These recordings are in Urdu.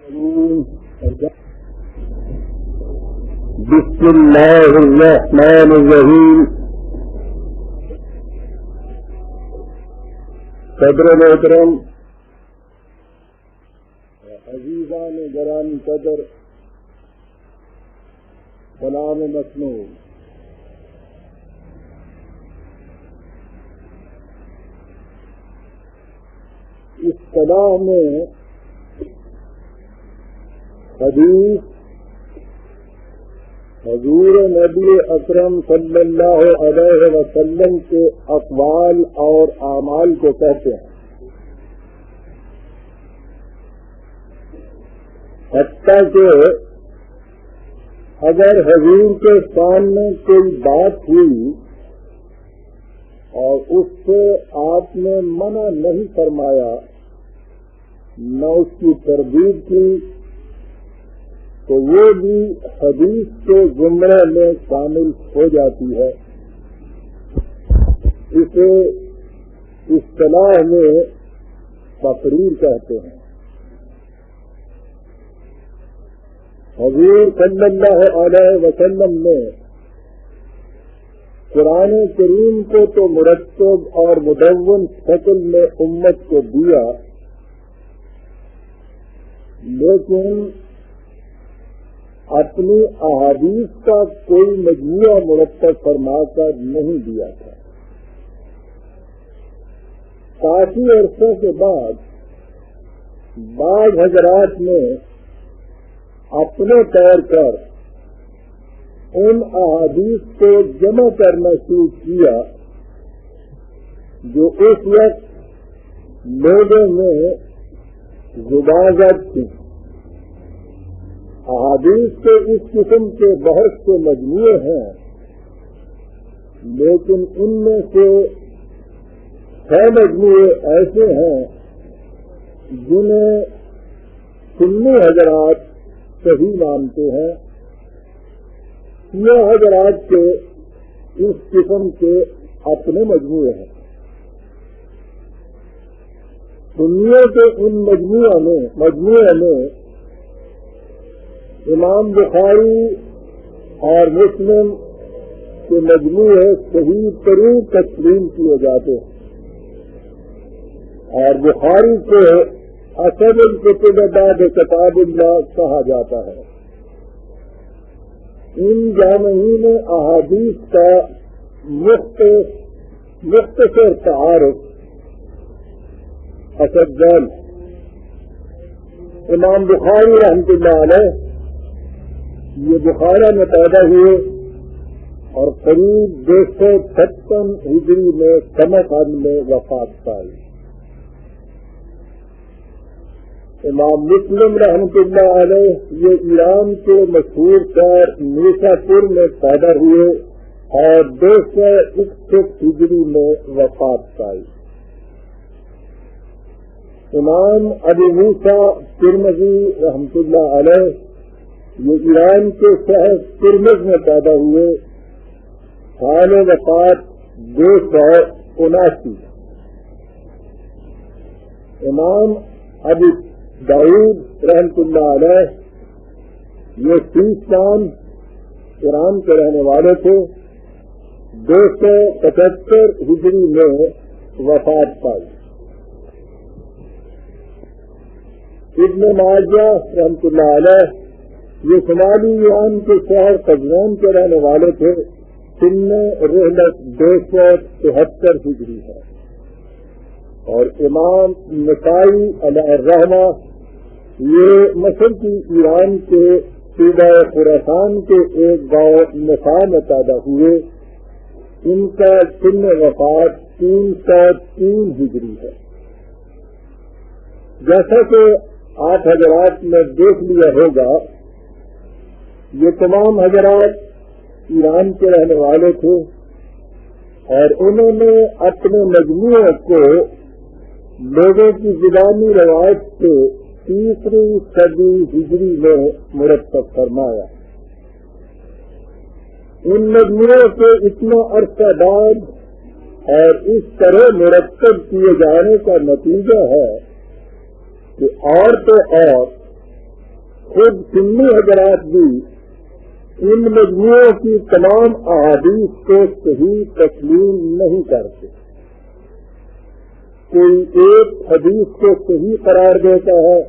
بسم اللہ الرحمن الرحیم. صدر محترم، عزیزان گرامی قدر، سلام مسنون. اس کلام میں حدیث حضور نبی اکرم صلی اللہ علیہ وسلم کے اقوال اور اعمال کو کہتے ہیں. حتیٰ کہ اگر حضور کے سامنے کوئی بات ہوئی اور اس سے آپ نے منع نہیں فرمایا، نہ اس کی تردید کی، تو وہ بھی حدیث کے زمرے میں شامل ہو جاتی ہے. اسے اصطلاح میں تقریر کہتے ہیں. حضور صلی اللہ علیہ وسلم نے قرآن کریم کو تو مرتب اور مدون شکل میں امت کو دیا، لیکن اپنی احادیث کا کوئی مجموعہ مرتب فرما کر نہیں دیا تھا. کافی عرصے کے بعد بعض حضرات نے اپنے طور پر ان احادیث کو جمع کرنا شروع کیا جو اس وقت لوگوں میں زبان تھی. احادیث کے اس قسم کے بہت سے مجموعے ہیں، لیکن ان میں سے 6 مجموعے ایسے ہیں جنہیں سنی حضرات صحیح مانتے ہیں. یہ حضرات کے اس قسم کے اپنے مجموعے ہیں. سنیوں کے ان مجموعے میں امام بخاری اور مسلم کے مجموعے صحیح ترین تسلیم کیے جاتے ہیں، اور بخاری کو اسد الکتب بعد کتاب اللہ کہا جاتا ہے. ان جامعین احادیث کا مختصر تعارف اسدجان. امام بخاری رحمۃ اللہ علیہ یہ بخارا میں پیدا ہوئے اور قریب 256 ہجری میں سمرقند میں وفات پائی. امام مسلم رحمۃ اللہ علیہ یہ ایران کے مشہور شہر نیسا پور میں پیدا ہوئے اور 261 ہجری میں وفات پائی. امام ابو موسیٰ ترمذی رحمۃ اللہ علیہ یہ ایران کے شہر ترمذ میں پیدا ہوئے، سال وفات 279. امام ابو داؤد رحمۃ اللہ علیہ یہ سیستان ایران کے رہنے والے تھے، 275 ہجری میں وفات پائی. ابن ماجہ رحمۃ اللہ علیہ یہ شمالی ایران کے شہر قزوین کے رہنے والے تھے، سن رحلت 273 ہجری ہے. اور امام نسائی علیہ الرحمہ یہ مشرقی ایران کے صوبہ خراسان کے ایک گاؤں نسا میں پیدا ہوئے. ان کا سن وفات 303 ہجری ہے. جیسا کہ آپ حضرات نے دیکھ لیا ہوگا، یہ تمام حضرات ایران کے رہنے والے تھے اور انہوں نے اپنے مجموعے کو لوگوں کی زبانی روایت سے 3 صدی ہجری میں مرتب فرمایا. ان مجموعوں کے اتنا عرصہ بعد اور اس طرح مرتب کیے جانے کا نتیجہ ہے کہ اور تو اور خود سنی حضرات بھی ان مجموعوں کی تمام احادیث کو صحیح تسلیم نہیں کرتے. کوئی ایک حدیث کو صحیح قرار دیتا ہے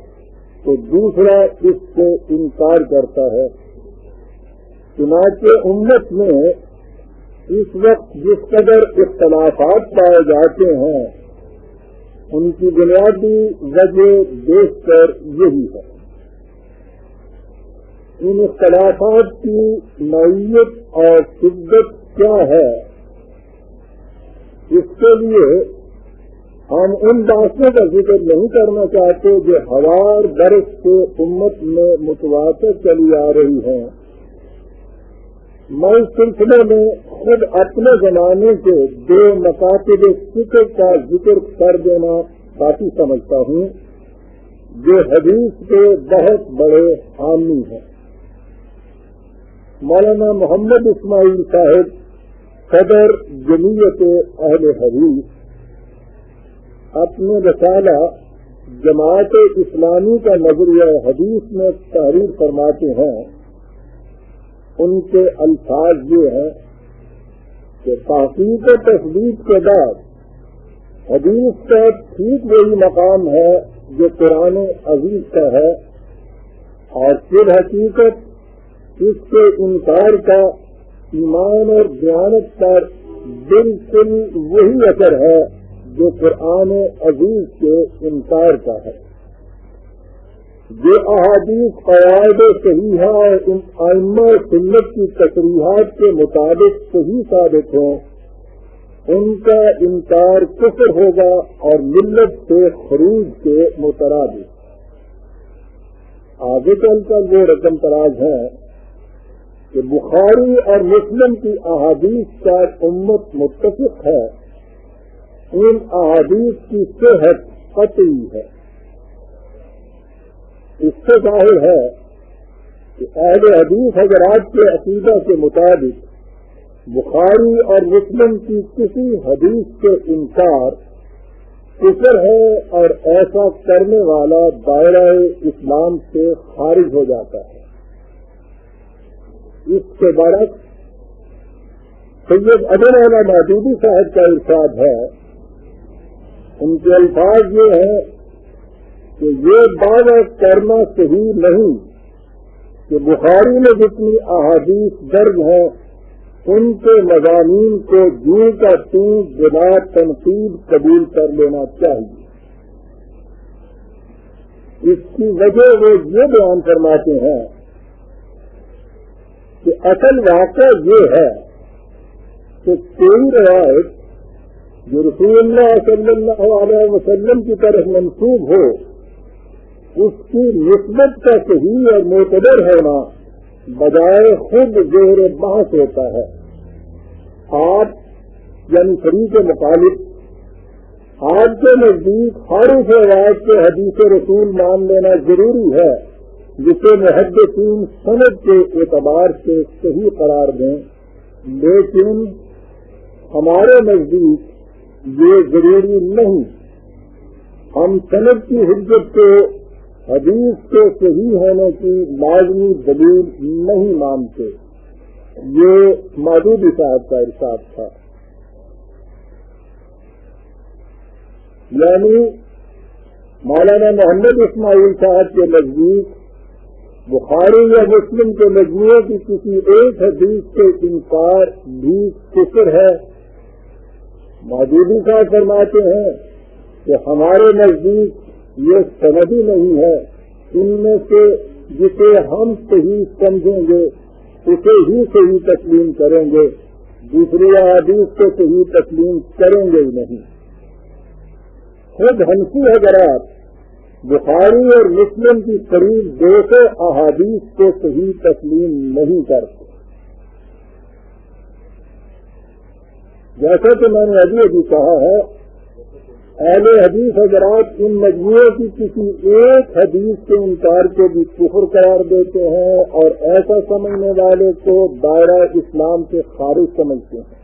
تو دوسرا اس سے انکار کرتا ہے. چنانچہ امت میں اس وقت جس قدر اختلافات پائے جاتے ہیں ان کی بنیادی وجہ دیکھ کر یہی ہے. ان اختلافات کی نوعیت اور شدت کیا ہے، اس کے لیے ہم ان باتوں کا ذکر نہیں کرنا چاہتے جو ہزار برس سے امت میں متواتر چلی آ رہی ہیں. میں اس سلسلے میں خود اپنے زمانے کے دو مکاتب فکر کا ذکر کر دینا کافی سمجھتا ہوں جو حدیث کے بہت بڑے حامی ہیں. مولانا محمد اسماعیل صاحب صدر جمعیت اہل حدیث اپنے رسالہ جماعت اسلامی کا نظریہ حدیث میں تحریر فرماتے ہیں. ان کے الفاظ یہ ہیں کہ تحقیق و تصدیق کے بعد حدیث کا ٹھیک وہی مقام ہے جو قرآن عزیز کا ہے، اور پھر حقیقت اس کے انکار کا ایمان اور دیانت پر بالکل وہی اثر ہے جو قرآن عزیز کے انکار کا ہے. جو احادیث قواعد صحیحہ اور ائمہ سنت کی تصریحات کے مطابق صحیح ثابت ہوں ان کا انکار کفر ہوگا اور ملت سے خروج کے مترادف. آگے چل کر وہ رقم تراز ہیں کہ بخاری اور مسلم کی احادیث پر امت متفق ہے. ان احادیث کی صحت قطعی ہے. اس سے ظاہر ہے کہ اہل حدیث حضرات کے عقیدہ کے مطابق بخاری اور مسلم کی کسی حدیث کے انکار کفر ہے اور ایسا کرنے والا دائرہ اسلام سے خارج ہو جاتا ہے. اس کے برعکس سید عبد اللہ مودودی صاحب کا ارشاد ہے. ان کے الفاظ یہ ہیں کہ یہ دعویٰ کرنا صحیح نہیں کہ بخاری میں جتنی احادیث درج ہیں ان کے مضامین کو جوں کا توں بلا تنقید قبول کر لینا چاہیے. اس کی وجہ وہ یہ بیان فرماتے ہیں کہ اصل واقعہ یہ ہے کہ کوئی روایت جو رسول اللہ صلی اللہ علیہ وسلم کی طرف منسوب ہو اس کی نسبت کا صحیح اور معتبر ہونا بجائے خود زہر بحث ہوتا ہے. آپ یعنی شریف مخالف آپ کے نزدیک ہر اس روایت کے حدیث رسول مان لینا ضروری ہے جسے محدثین سند کے اعتبار سے صحیح قرار دیں، لیکن ہمارے نزدیک یہ ضروری نہیں. ہم سند کی حجت کو حدیث کے صحیح ہونے کی لازمی دلیل نہیں مانتے. یہ مودودی صاحب کا ارشاد تھا. یعنی مولانا محمد اسماعیل صاحب کے نزدیک بخاری یا مسلم کے مجموعے کی کسی ایک حدیث کے انکار بھی کفر ہے. مودودی صاحب فرماتے ہیں کہ ہمارے نزدیک یہ سندی نہیں ہے. ان میں سے جسے ہم صحیح سمجھیں گے اسے ہی صحیح تسلیم کریں گے، دوسری احادیث کو صحیح تسلیم کریں گے ہی نہیں. خود حنفی حضرات بخاری اور مسلم کی قریب 200 احادیث کو صحیح تسلیم نہیں کرتے. جیسا کہ میں نے ابھی کہا ہے، اہل حدیث حضرات ان مجموعوں کی کسی ایک حدیث کے انکار کو بھی کفر قرار دیتے ہیں اور ایسا سمجھنے والے کو دائرہ اسلام سے خارج سمجھتے ہیں.